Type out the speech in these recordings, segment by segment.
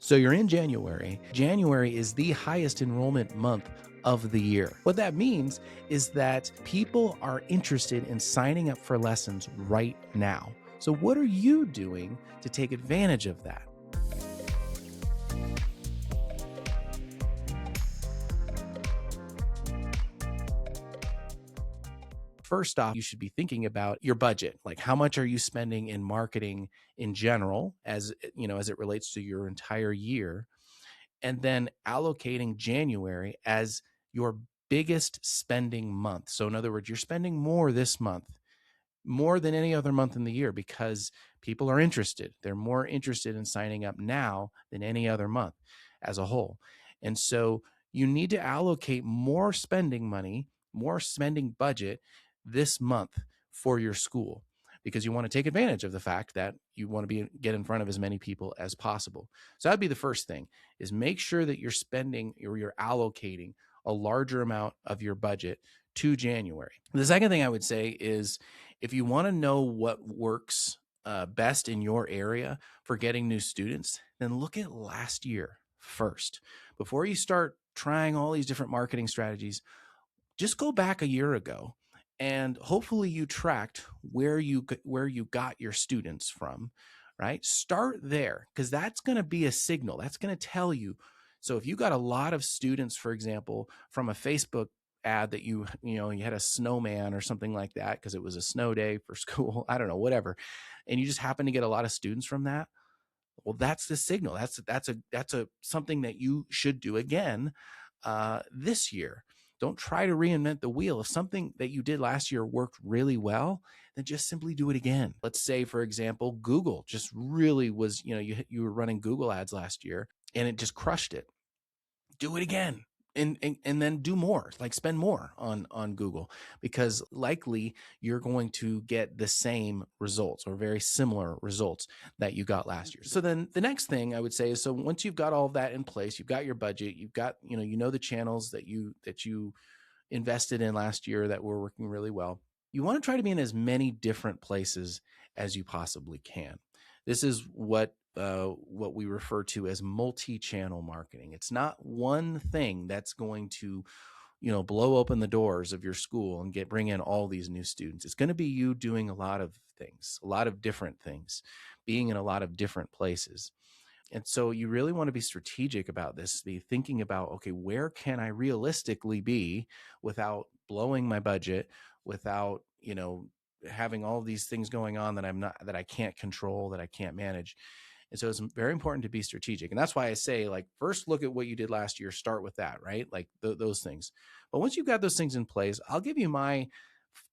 So you're in January. January is the highest enrollment month of the year. What that means is that people are interested in signing up for lessons right now. So, what are you doing to take advantage of that? First off, you should be thinking about your budget. Like, how much are you spending in marketing in general, as as it relates to your entire year? And then allocating January as your biggest spending month. So, in other words, you're spending more this month, more than any other month in the year, because people are interested. They're more interested in signing up now than any other month as a whole. And so, you need to allocate more spending money, more spending budget this month for your school, because you want to take advantage of the fact that you want to get in front of as many people as possible. So that'd be the first thing, is make sure that you're spending or you're allocating a larger amount of your budget to January. The second thing I would say is, if you want to know what works best in your area for getting new students, then look at last year first. Before you start trying all these different marketing strategies, just go back a year ago, and hopefully you tracked where you got your students from, right? Start there, because that's going to be a signal. That's going to tell you. So if you got a lot of students, for example, from a Facebook ad that you had a snowman or something like that because it was a snow day for school, I don't know, whatever, and you just happen to get a lot of students from that, well, that's the signal. That's a something that you should do again this year. Don't try to reinvent the wheel. If something that you did last year worked really well, then just simply do it again. Let's say, for example, Google just really was, you were running Google ads last year and it just crushed it. Do it again. And then do more, like spend more on Google, because likely you're going to get the same results or very similar results that you got last year. So then the next thing I would say is, so once you've got all of that in place, you've got your budget, you've got, the channels that you invested in last year that were working really well. You want to try to be in as many different places as you possibly can. This is what we refer to as multi-channel marketing. It's not one thing that's going to, blow open the doors of your school and bring in all these new students. It's going to be you doing a lot of things, a lot of different things, being in a lot of different places. And so you really want to be strategic about this, be thinking about, okay, where can I realistically be without blowing my budget, without, having all these things going on that I can't control, that I can't manage. And so it's very important to be strategic. And that's why I say, like, first look at what you did last year, start with that, right? Like those things. But once you've got those things in place, I'll give you my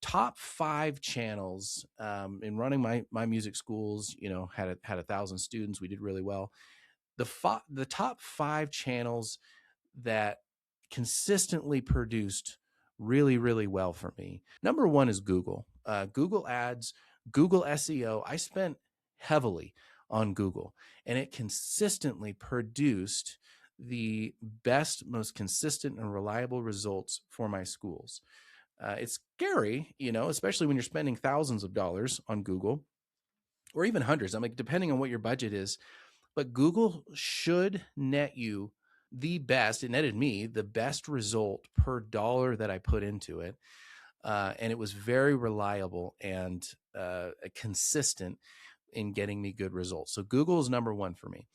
top 5 channels in running my music schools. Had 1,000 students. We did really well. The top 5 channels that consistently produced really, really well for me. Number 1 is Google. Google Ads, Google SEO. I spent heavily on Google, and it consistently produced the best, most consistent and reliable results for my schools. It's scary, especially when you're spending thousands of dollars on Google, or even hundreds. I'm like, depending on what your budget is, but Google should net you the best. It netted me the best result per dollar that I put into it. And it was very reliable and consistent in getting me good results. So Google is number 1 for me.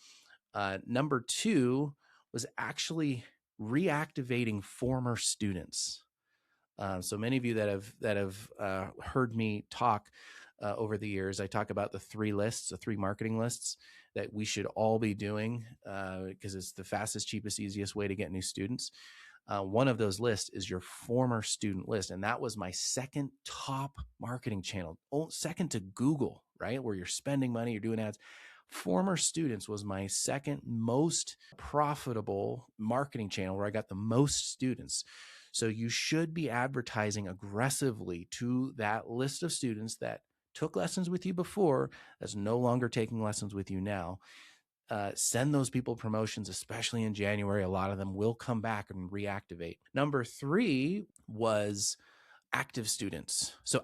Number 2 was actually reactivating former students. So many of you that have heard me talk over the years, I talk about the 3 marketing lists that we should all be doing because it's the fastest, cheapest, easiest way to get new students. One of those lists is your former student list. And that was my second top marketing channel, second to Google, right? Where you're spending money, you're doing ads. Former students was my second most profitable marketing channel, where I got the most students. So you should be advertising aggressively to that list of students that took lessons with you before, that's no longer taking lessons with you now. Send those people promotions, especially in January. A lot of them will come back and reactivate. Number 3 was active students. So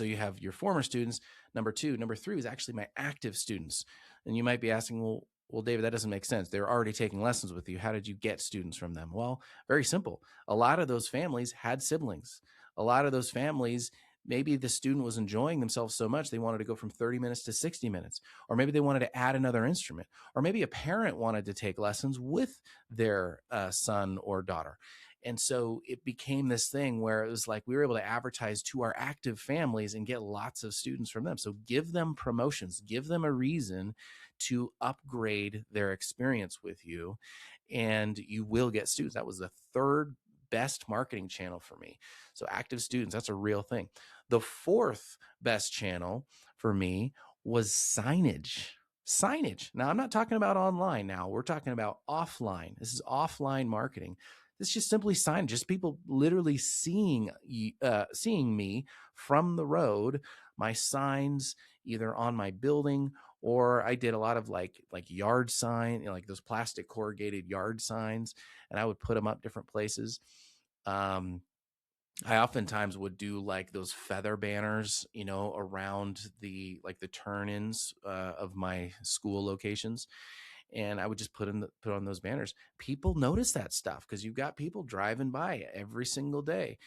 you have your former students. Number 3 was actually my active students. And you might be asking, well, Well, David, that doesn't make sense. They're already taking lessons with you. How did you get students from them? Well, very simple. A lot of those families had siblings. A lot of those families, maybe the student was enjoying themselves so much they wanted to go from 30 minutes to 60 minutes, or maybe they wanted to add another instrument, or maybe a parent wanted to take lessons with their son or daughter. And so it became this thing where it was like we were able to advertise to our active families and get lots of students from them. So give them promotions, give them a reason to upgrade their experience with you, and you will get students. That was the third best marketing channel for me. So active students, that's a real thing. The fourth best channel for me was signage. Signage. Now, I'm not talking about online now. We're talking about offline. This is offline marketing. It's just simply signage, just people literally seeing me from the road, my signs either on my building, or I did a lot of like yard sign, like those plastic corrugated yard signs, and I would put them up different places. I oftentimes would do like those feather banners, around the turn-ins of my school locations, and I would just put on those banners. People notice that stuff because you've got people driving by every single day.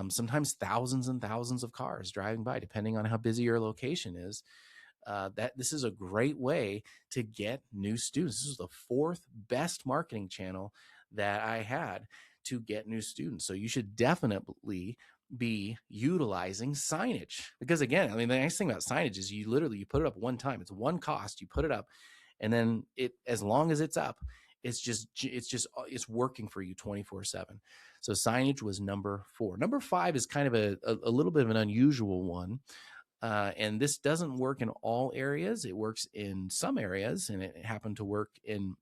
Sometimes thousands and thousands of cars driving by, depending on how busy your location is. That this is a great way to get new students. This is the fourth best marketing channel that I had to get new students. So you should definitely be utilizing signage, because again, I mean, the nice thing about signage is you put it up one time. It's one cost. You put it up, and then as long as it's up, it's working for you 24/7. So signage was number 4. Number 5 is kind of a little bit of an unusual one. And this doesn't work in all areas. It works in some areas, and it happened to work in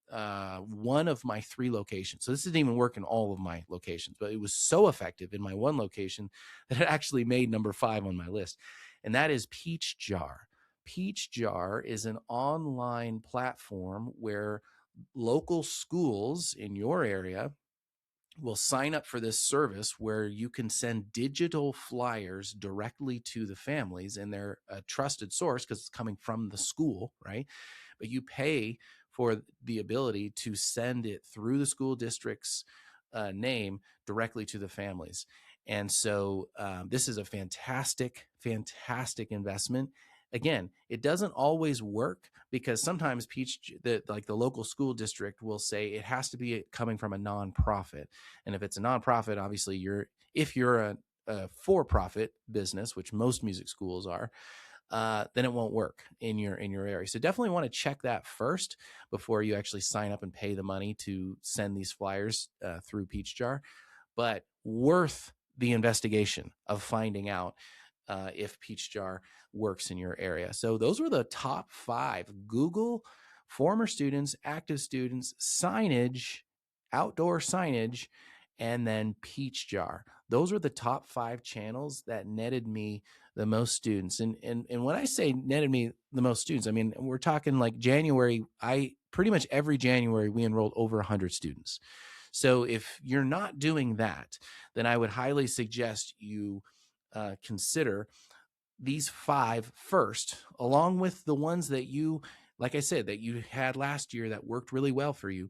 one of my 3 locations. So this didn't even work in all of my locations, but it was so effective in my one location that it actually made number 5 on my list. And that is Peach Jar. Peach Jar is an online platform where local schools in your area will sign up for this service where you can send digital flyers directly to the families, and they're a trusted source because it's coming from the school, right? But you pay for the ability to send it through the school district's name directly to the families. And so this is a fantastic, fantastic investment. Again, it doesn't always work because sometimes the local school district will say it has to be coming from a nonprofit. And if it's a nonprofit, obviously if you're a for-profit business, which most music schools are, then it won't work in your area. So definitely want to check that first before you actually sign up and pay the money to send these flyers through Peach Jar. But worth the investigation of finding out if Peach Jar works in your area. So those were the top 5: Google, former students, active students, signage, outdoor signage, and then Peach Jar. Those are the top 5 channels that netted me the most students. And when I say netted me the most students, I mean, we're talking like January. Pretty much every January we enrolled over 100 students. So if you're not doing that, then I would highly suggest you consider these 5 first, along with the ones that you, like I said, that you had last year that worked really well for you.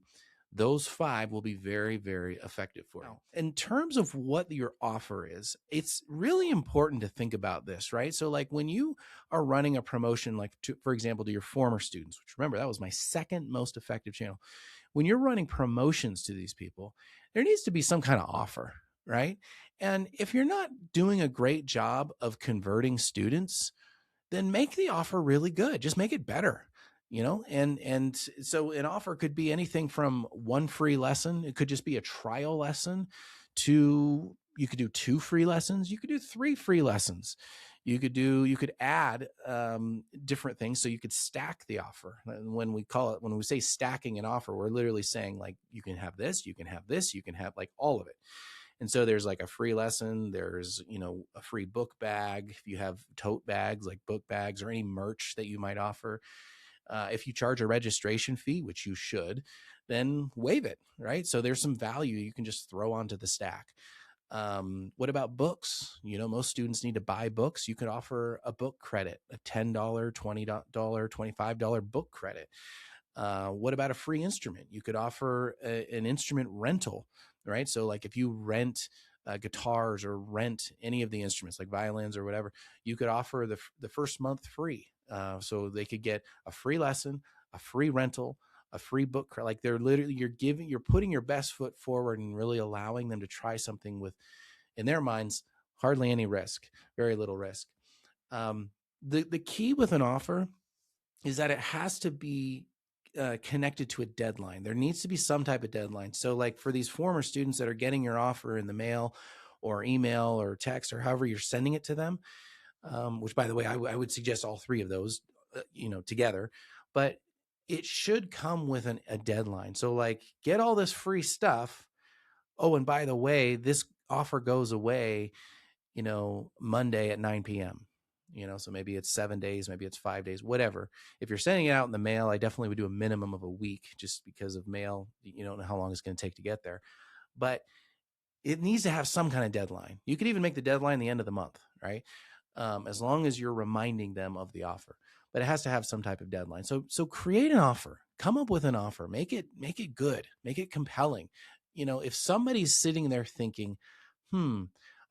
Those 5 will be very, very effective for you. In terms of what your offer is, it's really important to think about this, right? So like when you are running a promotion, for example, to your former students, which remember, that was my second most effective channel. When you're running promotions to these people, there needs to be some kind of offer, right? And if you're not doing a great job of converting students, then make the offer really good. Just make it better, and so an offer could be anything from 1 free lesson. It could just be a trial lesson, to you could do 2 free lessons. You could do 3 free lessons. You could add different things. So you could stack the offer. And when we say stacking an offer, we're literally saying like, you can have this, you can have this, you can have like all of it. And so there's like a free lesson, there's, a free book bag. If you have tote bags, like book bags, or any merch that you might offer. If you charge a registration fee, which you should, then waive it, right? So there's some value you can just throw onto the stack. What about books? Most students need to buy books. You could offer a book credit, a $10, $20, $25 book credit. What about a free instrument? You could offer an instrument rental, right? So like if you rent guitars or rent any of the instruments like violins or whatever, you could offer the first month free. So they could get a free lesson, a free rental, a free book. Like they're literally, you're putting your best foot forward and really allowing them to try something with, in their minds, hardly any risk, very little risk. The key with an offer is that it has to be connected to a deadline. There needs to be some type of deadline. So like for these former students that are getting your offer in the mail or email or text or however you're sending it to them, which by the way, I would suggest all three of those, together, but it should come with a deadline. So like get all this free stuff. Oh, and by the way, this offer goes away, Monday at 9 p.m. So maybe it's 7 days, maybe it's 5 days, whatever. If you're sending it out in the mail, I definitely would do a minimum of a week just because of mail. You don't know how long it's going to take to get there, but it needs to have some kind of deadline. You could even make the deadline the end of the month, right? As long as you're reminding them of the offer, but it has to have some type of deadline. So create an offer, come up with an offer, make it good, make it compelling. If somebody's sitting there thinking,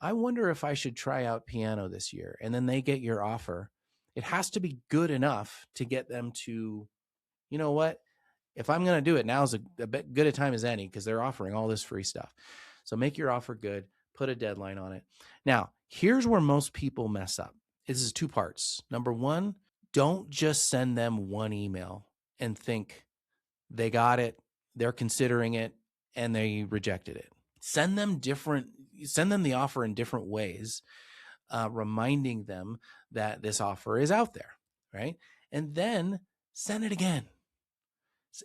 I wonder if I should try out piano this year, and then they get your offer, it has to be good enough to get them to, you know what, if I'm going to do it, now's a good a time as any, because they're offering all this free stuff. So make your offer good, put a deadline on it. Now, here's where most people mess up. This is two parts. Number one, don't just send them one email and think they got it, they're considering it, and they rejected it. Send them the offer in different ways, reminding them that this offer is out there, right? And then send it again.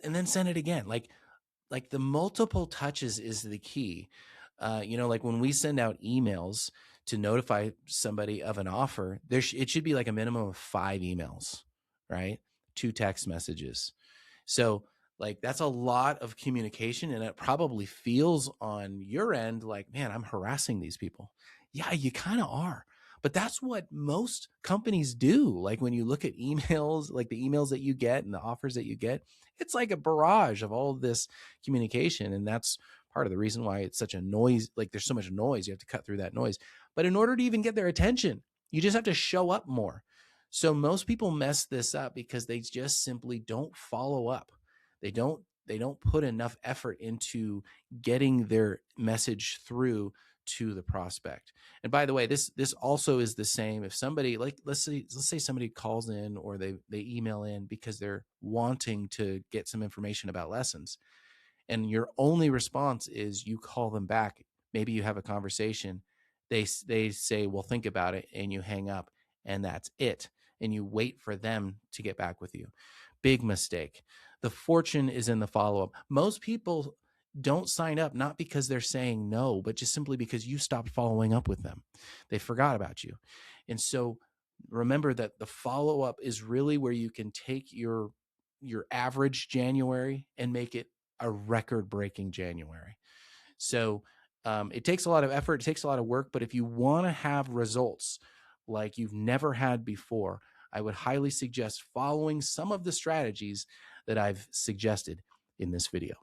And then send it again. Like the multiple touches is the key. Like when we send out emails to notify somebody of an offer, it should be like a minimum of 5 emails, right? 2 text messages. So like that's a lot of communication, and it probably feels on your end like, man, I'm harassing these people. Yeah, you kind of are. But that's what most companies do. Like when you look at emails, like the emails that you get and the offers that you get, it's like a barrage of all this communication. And that's part of the reason why it's such a noise. Like there's so much noise, you have to cut through that noise. But in order to even get their attention, you just have to show up more. So most people mess this up because they just simply don't follow up. They don't put enough effort into getting their message through to the prospect. And by the way, this also is the same if somebody, like let's say somebody calls in or they email in because they're wanting to get some information about lessons, and your only response is you call them back, maybe you have a conversation, they say, well, think about it, and you hang up, and that's it, and you wait for them to get back with you. Big mistake. The fortune is in the follow-up. Most people don't sign up not because they're saying no, but just simply because you stopped following up with them. They forgot about you. And so remember that the follow-up is really where you can take your average January and make it a record-breaking January. So it takes a lot of effort, it takes a lot of work, but if you want to have results like you've never had before, I would highly suggest following some of the strategies that I've suggested in this video.